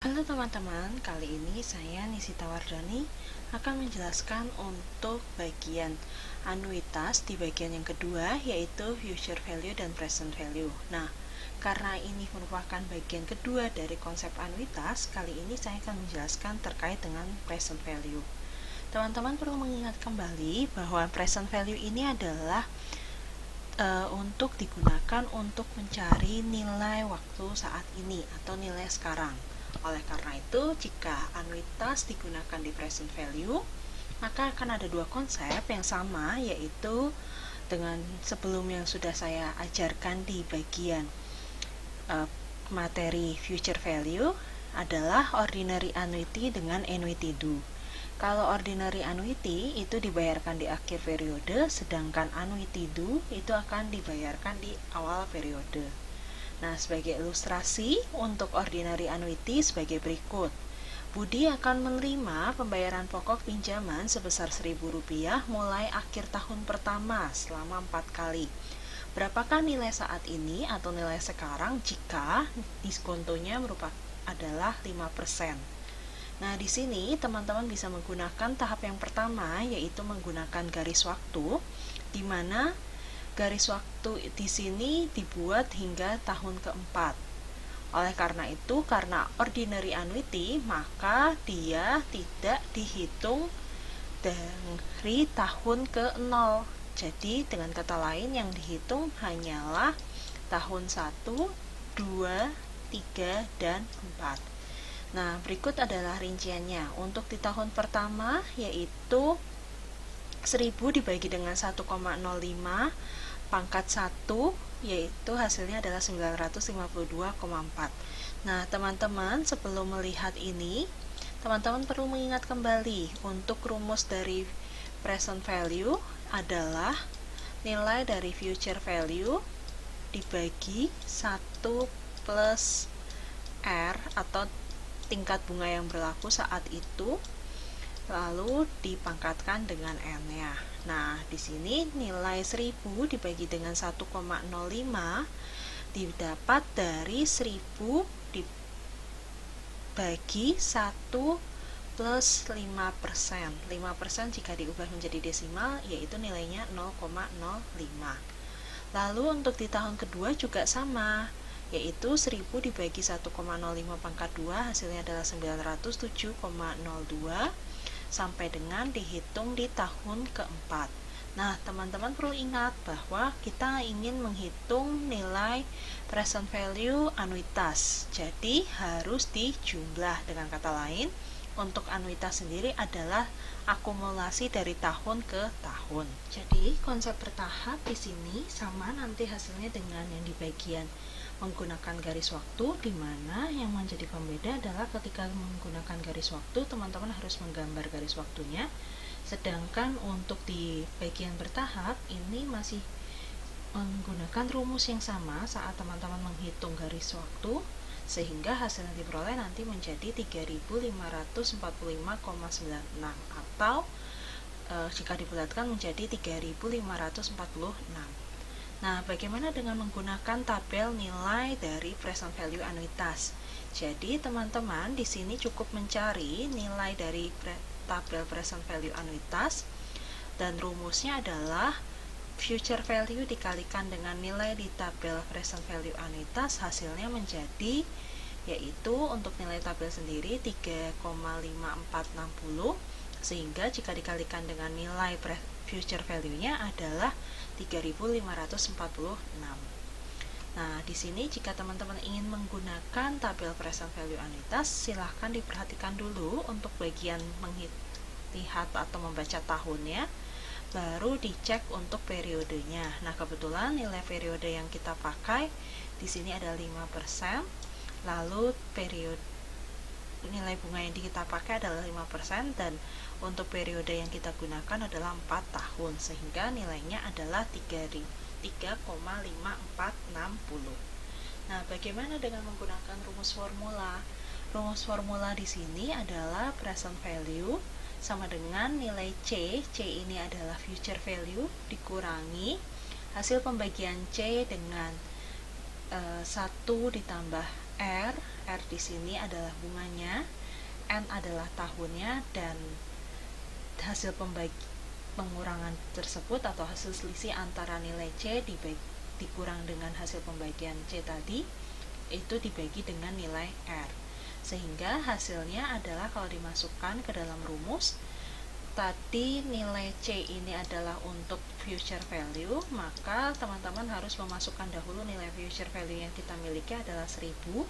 Halo teman-teman, kali ini saya Nisita Wardani akan menjelaskan untuk bagian anuitas di bagian yang kedua, yaitu future value dan present value. Nah, karena ini merupakan bagian kedua dari konsep anuitas, kali ini saya akan menjelaskan terkait dengan present value. Teman-teman perlu mengingat kembali bahwa present value ini adalah untuk digunakan untuk mencari nilai waktu saat ini atau nilai sekarang. Oleh karena itu, jika anuitas digunakan di present value, maka akan ada dua konsep yang sama, yaitu dengan sebelum yang sudah saya ajarkan di bagian materi future value adalah ordinary annuity dengan annuity due. Kalau ordinary annuity itu dibayarkan di akhir periode, sedangkan annuity due itu akan dibayarkan di awal periode. Nah, sebagai ilustrasi untuk ordinary annuity sebagai berikut. Budi akan menerima pembayaran pokok pinjaman sebesar Rp1.000 mulai akhir tahun pertama selama 4 kali. Berapakah nilai saat ini atau nilai sekarang jika diskontonya adalah 5%? Nah, di sini teman-teman bisa menggunakan tahap yang pertama, yaitu menggunakan garis waktu, di mana garis waktu di sini dibuat hingga tahun keempat. Oleh karena itu, karena ordinary annuity, maka dia tidak dihitung dari tahun ke-0. Jadi, dengan kata lain yang dihitung hanyalah tahun 1, 2, 3, dan 4. Nah, berikut adalah rinciannya. Untuk di tahun pertama, yaitu 1000 dibagi dengan 1,05 pangkat 1, yaitu hasilnya adalah 952,4. Nah, teman-teman, sebelum melihat ini, teman-teman perlu mengingat kembali untuk rumus dari present value adalah nilai dari future value dibagi 1 plus R atau tingkat bunga yang berlaku saat itu, lalu dipangkatkan dengan N-nya. Nah, di sini nilai 1000 dibagi dengan 1,05 didapat dari 1000 dibagi 1 plus 5%. 5% jika diubah menjadi desimal, yaitu nilainya 0,05. Lalu untuk di tahun kedua juga sama, yaitu 1000 dibagi 1,05 pangkat 2, hasilnya adalah 907,02 sampai dengan dihitung di tahun keempat. Nah, teman-teman perlu ingat bahwa kita ingin menghitung nilai present value anuitas, jadi harus dijumlah. Dengan kata lain, untuk anuitas sendiri adalah akumulasi dari tahun ke tahun. Jadi, konsep bertahap di sini sama nanti hasilnya dengan yang di bagian menggunakan garis waktu, di mana yang menjadi pembeda adalah ketika menggunakan garis waktu, teman-teman harus menggambar garis waktunya, sedangkan untuk di bagian bertahap ini masih menggunakan rumus yang sama saat teman-teman menghitung garis waktu, sehingga hasil yang diperoleh nanti menjadi 3545,96 atau jika dibulatkan menjadi 3546. Nah, bagaimana dengan menggunakan tabel nilai dari present value anuitas? Jadi, teman-teman di sini cukup mencari nilai dari tabel present value anuitas, dan rumusnya adalah future value dikalikan dengan nilai di tabel present value anuitas, hasilnya menjadi, yaitu untuk nilai tabel sendiri 3,5460, sehingga jika dikalikan dengan nilai future value-nya adalah 3546. Nah, di sini jika teman-teman ingin menggunakan tabel present value anuitas, silahkan diperhatikan dulu untuk bagian melihat atau membaca tahunnya, baru dicek untuk periodenya. Nah, kebetulan nilai periode yang kita pakai di sini ada 5%, lalu periode nilai bunga yang kita pakai adalah 5%, dan untuk periode yang kita gunakan adalah 4 tahun, sehingga nilainya adalah 3,5460. Nah, bagaimana dengan menggunakan rumus formula? Rumus formula di sini adalah present value sama dengan nilai C. C ini adalah future value dikurangi hasil pembagian C dengan 1 ditambah R di sini adalah bunganya, N adalah tahunnya, dan hasil pengurangan tersebut atau hasil selisih antara nilai C dikurang dengan hasil pembagian C tadi itu dibagi dengan nilai R, sehingga hasilnya adalah kalau dimasukkan ke dalam rumus tadi nilai C ini adalah untuk future value, maka teman-teman harus memasukkan dahulu nilai future value yang kita miliki adalah 1000.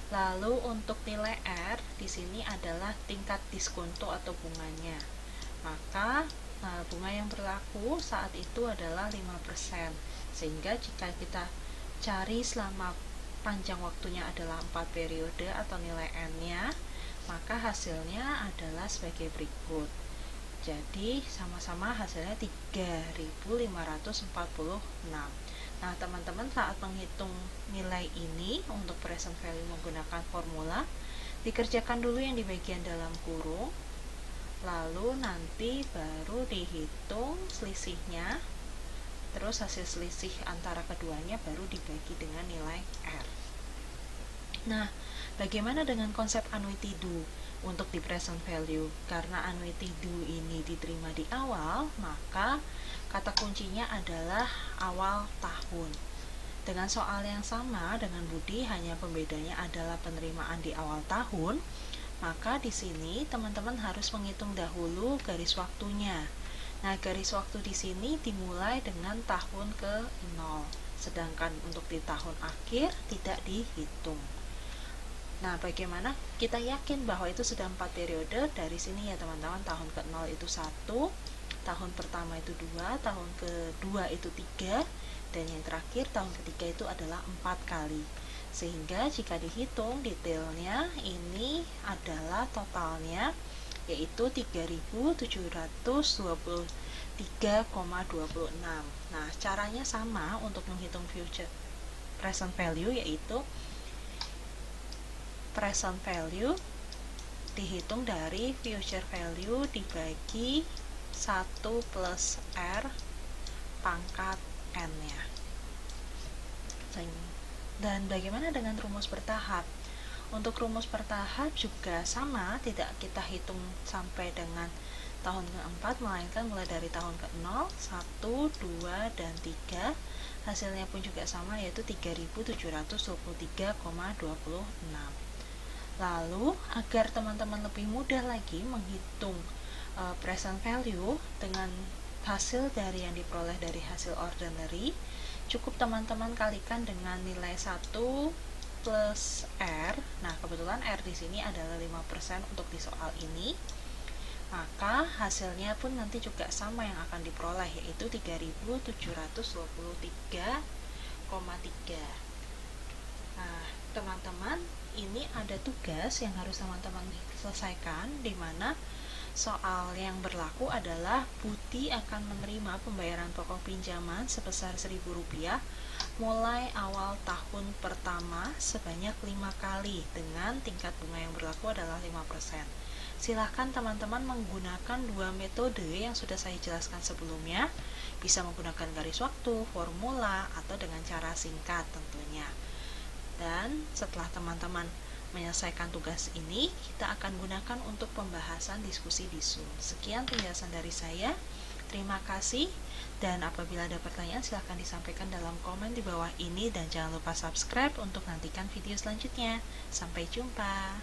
Lalu untuk nilai R di sini adalah tingkat diskonto atau bunganya. Maka bunga yang berlaku saat itu adalah 5%. Sehingga jika kita cari selama panjang waktunya adalah 4 periode atau nilai N-nya, maka hasilnya adalah sebagai berikut. Jadi sama-sama hasilnya 3546. Nah, teman-teman saat menghitung nilai ini untuk present value menggunakan formula, dikerjakan dulu yang di bagian dalam kurung, lalu nanti baru dihitung selisihnya, terus hasil selisih antara keduanya baru dibagi dengan nilai R. Nah, bagaimana dengan konsep annuity due untuk di present value? Karena annuity due ini diterima di awal, maka kata kuncinya adalah awal tahun. Dengan soal yang sama dengan Budi, hanya pembedanya adalah penerimaan di awal tahun, maka di sini teman-teman harus menghitung dahulu garis waktunya. Nah, garis waktu di sini dimulai dengan tahun ke-0, sedangkan untuk di tahun akhir tidak dihitung. Nah, bagaimana kita yakin bahwa itu sudah 4 periode? Dari sini ya teman-teman, tahun ke-0 itu 1, tahun pertama itu 2, tahun kedua itu 3, dan yang terakhir tahun ketiga itu adalah 4 kali. Sehingga jika dihitung detailnya, ini adalah totalnya yaitu 3723,26. Nah, caranya sama untuk menghitung future present value, yaitu present value dihitung dari future value dibagi 1 plus R pangkat N-nya. Dan bagaimana dengan rumus bertahap? Untuk rumus bertahap juga sama, tidak kita hitung sampai dengan tahun ke-4, melainkan mulai dari tahun ke-0, 1, 2, dan 3. Hasilnya pun juga sama, yaitu 3723,26. Lalu, agar teman-teman lebih mudah lagi menghitung present value dengan hasil dari yang diperoleh dari hasil ordinary, cukup teman-teman kalikan dengan nilai 1 plus R. Nah, kebetulan R di sini adalah 5% untuk di soal ini. Maka hasilnya pun nanti juga sama yang akan diperoleh, yaitu 3723,3. Nah, teman-teman, ini ada tugas yang harus teman-teman selesaikan, di mana soal yang berlaku adalah Budi akan menerima pembayaran pokok pinjaman sebesar Rp1.000 mulai awal tahun pertama sebanyak 5 kali dengan tingkat bunga yang berlaku adalah 5%. Silahkan teman-teman menggunakan dua metode yang sudah saya jelaskan sebelumnya, bisa menggunakan garis waktu, formula, atau dengan cara singkat tentunya. Dan setelah teman-teman menyelesaikan tugas ini, kita akan gunakan untuk pembahasan diskusi di Zoom. Sekian penjelasan dari saya. Terima kasih, dan apabila ada pertanyaan silahkan disampaikan dalam komen di bawah ini, dan jangan lupa subscribe untuk nantikan video selanjutnya. Sampai jumpa.